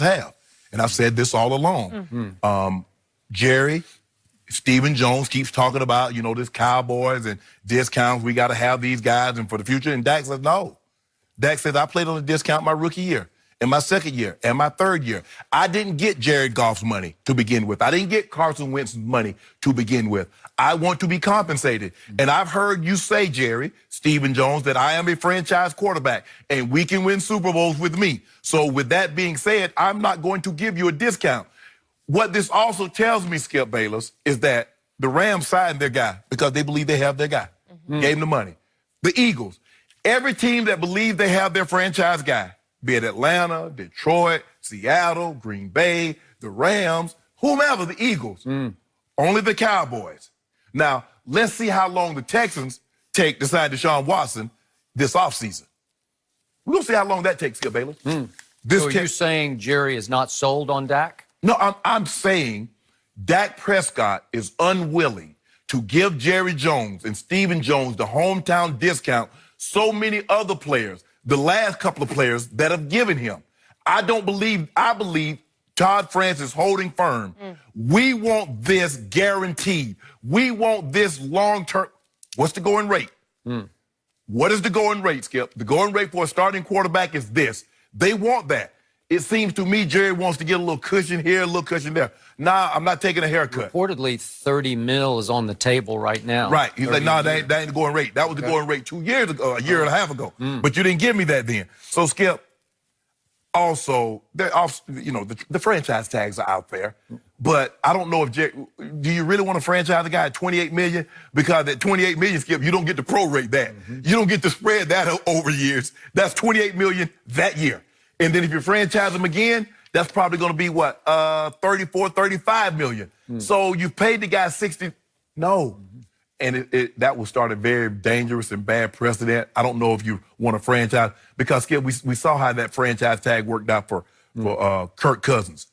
have. And I've said this all along. Jerry, Stephen Jones keeps talking about, this Cowboys and discounts. We got to have these guys and for the future. And Dak says, no. Dak says, I played on a discount my rookie year, and my second year, and my third year. I didn't get Jared Goff's money to begin with. I didn't get Carson Wentz's money to begin with. I want to be compensated. And I've heard you say, Jerry, Stephen Jones, that I am a franchise quarterback, and we can win Super Bowls with me. So with that being said, I'm not going to give you a discount. What this also tells me, Skip Bayless, is that the Rams signed their guy because they believe they have their guy. Gave him the money. The Eagles. Every team that believes they have their franchise guy, be it Atlanta, Detroit, Seattle, Green Bay, the Rams, whomever, the Eagles, only the Cowboys. Now, let's see how long the Texans take to sign Deshaun Watson this offseason. We're going to see how long that takes, Skip Bayless. So are you saying Jerry is not sold on Dak? No, I'm saying Dak Prescott is unwilling to give Jerry Jones and Stephen Jones the hometown discount so many other players, the last couple of players that have given him. I believe Todd France is holding firm. We want this guaranteed. We want this long-term. What's the going rate? What is the going rate, Skip? The going rate for a starting quarterback is this. They want that. It seems to me Jerry wants to get a little cushion here, a little cushion there. Nah, I'm not taking a haircut. Reportedly, $30 million is on the table right now. Right. He's like, nah, that ain't the going rate. That was the going rate 2 years ago, a year and a half ago. But you didn't give me that then. So, Skip, also, the franchise tags are out there. But I don't know if Jerry, do you really want to franchise a guy at $28 million? Because at $28 million, Skip, you don't get to prorate that. You don't get to spread that over years. That's $28 million that year. And then if you franchise him again, that's probably going to be what, 34, 35 million. So you paid the guy 60. No. And that will start a very dangerous and bad precedent. I don't know if you want to franchise because, Skip, we saw how that franchise tag worked out for Kirk Cousins.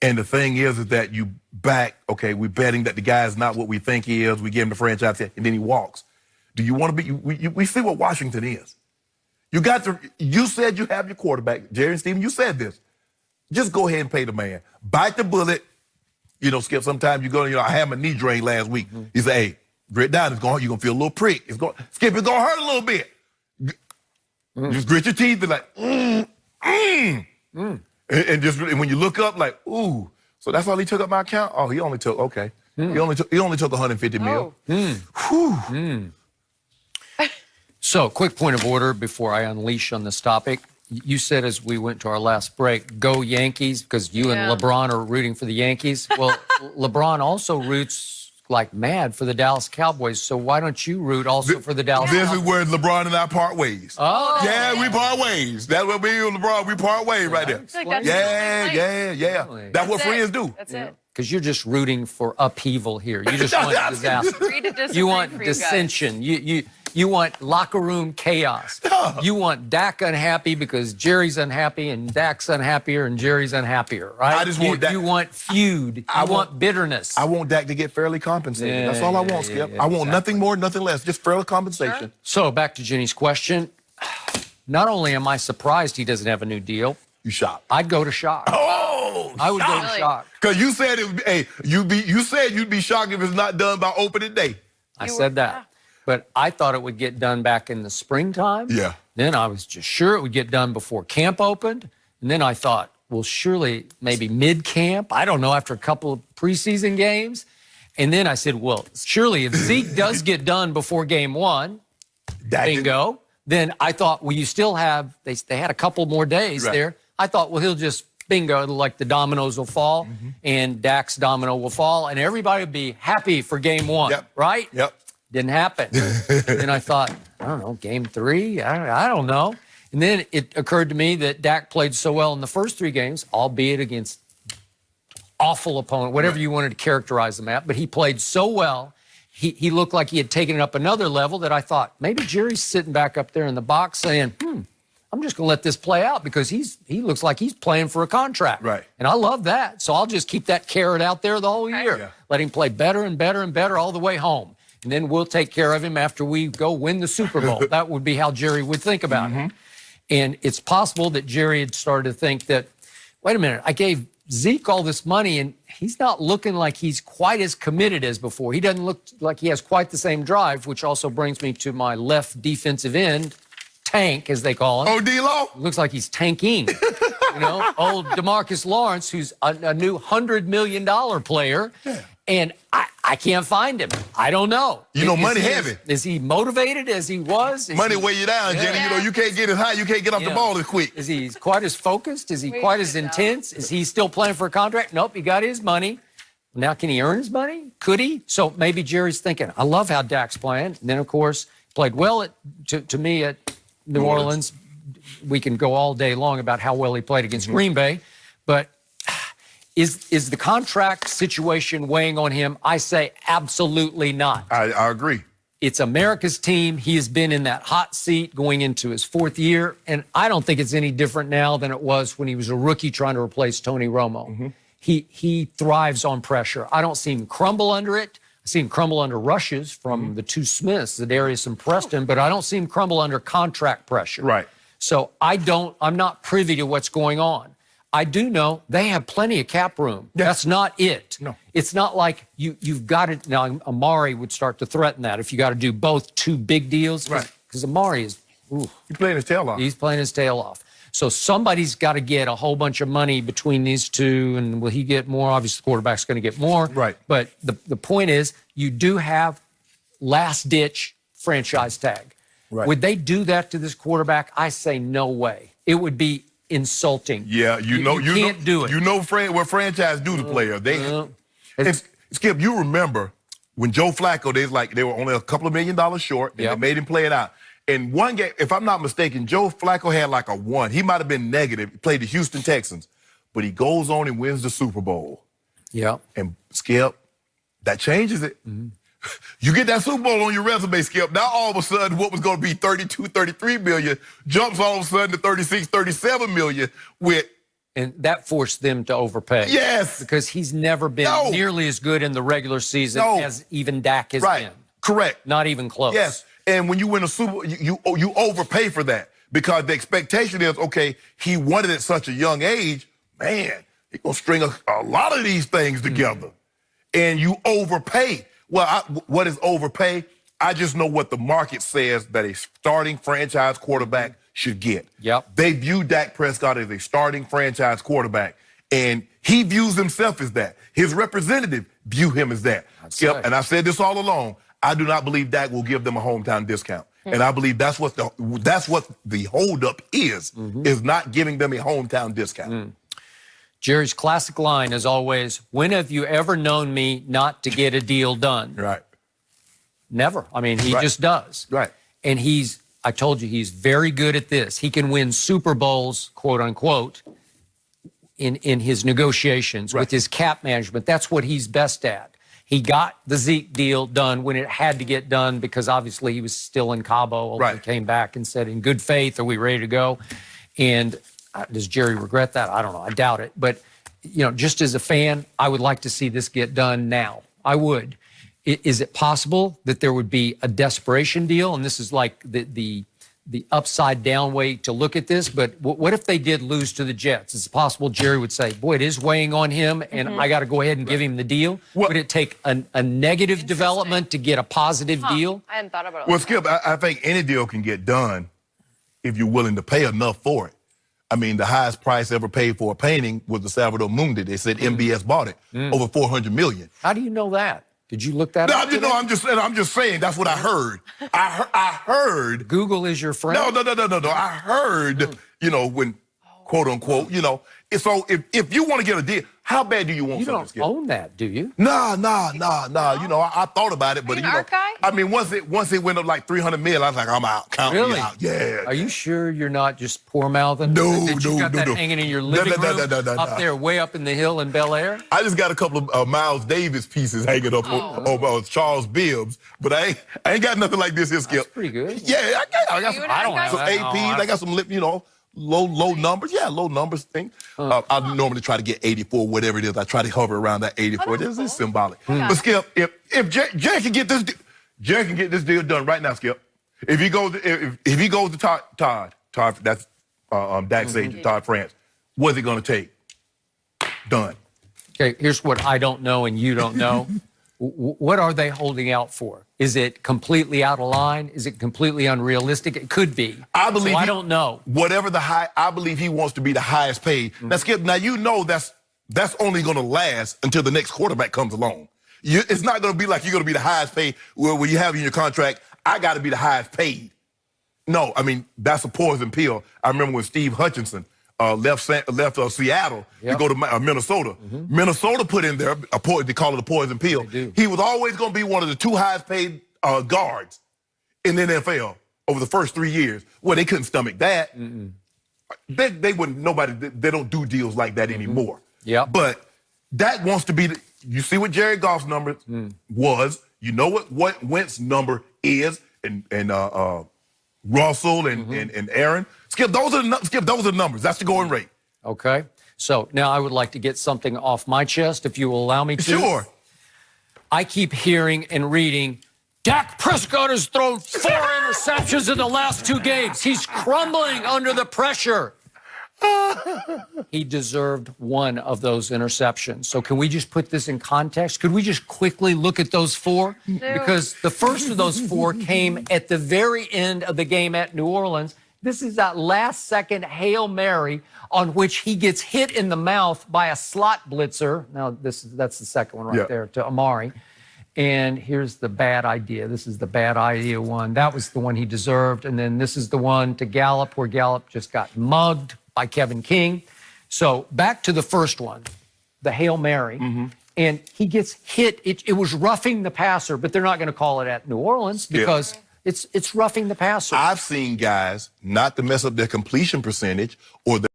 And the thing is that you we're betting that the guy is not what we think he is. We give him the franchise tag, and then he walks. Do you want to be? We see what Washington is. You said you have your quarterback, Jerry and Stephen, you said this. Just go ahead and pay the man. Bite the bullet. Skip, sometimes you go, I had my knee drained last week. He said, hey, grit down, you're going to feel a little prick. Skip, it's going to hurt a little bit. Just grit your teeth and and when you look up, like, ooh. So that's all he took up my account? Oh, he only took, okay. He only took $150 million. So, quick point of order before I unleash on this topic. You said as we went to our last break, go Yankees, because you and LeBron are rooting for the Yankees. Well, LeBron also roots like mad for the Dallas Cowboys, so why don't you root also for the Dallas Cowboys? This is where LeBron and I part ways. Oh. Yeah, we part ways. That's what me and LeBron, we part ways right there. Yeah. Really? That's what friends do. That's it. Because you're just rooting for upheaval here. You just want disaster. You want dissension. You want locker room chaos. You want Dak unhappy because Jerry's unhappy and Dak's unhappier and Jerry's unhappier, right? I just want Dak. You want feud. I want bitterness. I want Dak to get fairly compensated. That's all I want, Skip. I want nothing more, nothing less. Just fair compensation. Sure. So back to Jenny's question. Not only am I surprised he doesn't have a new deal, you shocked. I'd go to shock. Oh, I would go to shock. Because you said you said you'd be shocked if it's not done by opening day. I said that. But I thought it would get done back in the springtime. Yeah. Then I was just sure it would get done before camp opened. And then I thought, well, surely maybe mid-camp. I don't know, after a couple of preseason games. And then I said, well, surely if Zeke does get done before game one, bingo, then I thought, well, you still have, they had a couple more days there. I thought, well, he'll just bingo, like the dominoes will fall and Dak's domino will fall and everybody will be happy for game one, right? Yep. Didn't happen. Then I thought, I don't know, game three? I don't know. And then it occurred to me that Dak played so well in the first three games, albeit against awful opponent, whatever you wanted to characterize them at, but he played so well. He looked like he had taken it up another level that I thought, maybe Jerry's sitting back up there in the box saying, I'm just going to let this play out because he looks like he's playing for a contract. Right. And I love that. So I'll just keep that carrot out there the whole year. Yeah. Let him play better and better and better all the way home. And then we'll take care of him after we go win the Super Bowl. That would be how Jerry would think about it. And it's possible that Jerry had started to think that wait a minute, I gave Zeke all this money and he's not looking like he's quite as committed as before. He doesn't look like he has quite the same drive, which also brings me to my left defensive end, Tank, as they call him. Oh, D-Law? Looks like he's tanking. Old DeMarcus Lawrence, who's a new $100 million player. Yeah. And I can't find him. I don't know. Money heavy. Is he motivated as he was? Money weigh you down, Jenny. You can't get as high. You can't get off the ball as quick. Is he quite as focused? Is he quite as intense? Is he still playing for a contract? Nope, he got his money. Now, can he earn his money? Could he? So maybe Jerry's thinking, I love how Dak's playing. And then, of course, played well to me at New Orleans. We can go all day long about how well he played against Green Bay. But is the contract situation weighing on him? I say absolutely not. I agree. It's America's team. He has been in that hot seat going into his 4th year, and I don't think it's any different now than it was when he was a rookie trying to replace Tony Romo. He thrives on pressure. I don't see him crumble under it. I see him crumble under rushes from the two Smiths, Zadarius and Preston, but I don't see him crumble under contract pressure. Right. So I'm not privy to what's going on. I do know they have plenty of cap room. Yeah. That's not it. No. It's not like you've got to. Now, Amari would start to threaten that if you got to do both 2 big deals. Right. Because Amari is, He's playing his tail off. he's playing his tail off. So somebody's got to get a whole bunch of money between these two. And will he get more? Obviously, the quarterback's going to get more. Right. But the point is, you do have last-ditch franchise tag. Right. Would they do that to this quarterback? I say no way. It would be insulting. Yeah, you can't do it. You know what franchise do to players. And Skip, you remember when Joe Flacco, they were only a couple of $1 million short, and they made him play it out. In one game, if I'm not mistaken, Joe Flacco had like a 1. He might have been negative. He played the Houston Texans, but he goes on and wins the Super Bowl. Yeah. And Skip, that changes it. You get that Super Bowl on your resume, Skip. Now all of a sudden, what was going to be 32, 33 million jumps all of a sudden to 36, 37 million And that forced them to overpay. Yes. Because he's never been nearly as good in the regular season as even Dak has been. Correct. Not even close. Yes. And when you win a Super Bowl, you overpay for that because the expectation is, okay, he won it at such a young age. Man, he's going to string a lot of these things together. And you overpay. Well, what is overpay? I just know what the market says that a starting franchise quarterback should get. Yep. They view Dak Prescott as a starting franchise quarterback, and he views himself as that. His representative view him as that. Yep. And I've said this all along. I do not believe Dak will give them a hometown discount. And I believe that's what the holdup is not giving them a hometown discount. Jerry's classic line is always, when have you ever known me not to get a deal done? Right. Never. I mean, he just does. Right. And I told you, he's very good at this. He can win Super Bowls, quote unquote, in his negotiations with his cap management. That's what he's best at. He got the Zeke deal done when it had to get done because obviously he was still in Cabo. He came back and said, in good faith, are we ready to go? And does Jerry regret that? I don't know. I doubt it. But, just as a fan, I would like to see this get done now. I would. Is it possible that there would be a desperation deal? And this is like the upside down way to look at this. But what if they did lose to the Jets? It's possible Jerry would say, boy, it is weighing on him, and I got to go ahead and give him the deal. Would it take a negative development to get a positive deal? I hadn't thought about it. Well, Skip, I think any deal can get done if you're willing to pay enough for it. I mean, the highest price ever paid for a painting was the Salvador Mundi. They said MBS bought it, over $400 million. How do you know that? Did you look that up? No, I'm just saying that's what I heard. I heard. Google is your friend? No. I heard, when, quote unquote, So if you want to get a deal, how bad do you want something? You don't own that, do you? Nah. I thought about it, but Are you an art guy? I mean, once it went up like 300 million, I was like, I'm out. Count me Really? out. Yeah. Are you sure you're not just poor mouthing? No, that you got that no. hanging in your living room up there, way up in the hill in Bel Air? I just got a couple of Miles Davis pieces hanging up on Charles Bibbs, but I ain't got nothing like this here, Skip. That's pretty good. Yeah, I got some. I don't some APs. I got some low numbers. Yeah, low numbers thing. I normally try to get 84, whatever it is. I try to hover around that 84. This is symbolic. But Skip, if Jerry can get this deal done right now, Skip. If he goes to Todd, that's Dak's agent, Todd France. What's it going to take? Done. Okay, here's what I don't know and you don't know. What are they holding out for? Is it completely out of line? Is it completely unrealistic? It could be. I believe. So I don't know. Whatever I believe he wants to be the highest paid. Now, Skip, now you know that's only going to last until the next quarterback comes along. It's not going to be like you're going to be the highest paid where you have in your contract, I got to be the highest paid. No, I mean, that's a poison pill. I remember when Steve Hutchinson left Seattle to go to Minnesota. Minnesota put in there, they call it a poison pill. He was always going to be one of the 2 highest paid guards in the NFL over the first 3 years. Well, they couldn't stomach that. They wouldn't, they don't do deals like that anymore. Yeah. But that wants to be, you see what Jared Goff's number was, you know what Wentz's number is, and Russell and Aaron. Skip, those are the numbers. That's the going rate. Okay. So now I would like to get something off my chest, if you will allow me to. Sure. I keep hearing and reading, Dak Prescott has thrown 4 interceptions in the last 2 games. He's crumbling under the pressure. He deserved 1 of those interceptions. So can we just put this in context? Could we just quickly look at those 4? No. Because the first of those 4 came at the very end of the game at New Orleans. This is that last-second Hail Mary on which he gets hit in the mouth by a slot blitzer. Now, that's the second one right there to Amari. And here's the bad idea. This is the bad idea one. That was the one he deserved. And then this is the one to Gallup, where Gallup just got mugged by Kevin King. So back to the first one, the Hail Mary. And he gets hit. It was roughing the passer, but they're not going to call it at New Orleans because it's roughing the passer. I've seen guys, not to mess up their completion percentage or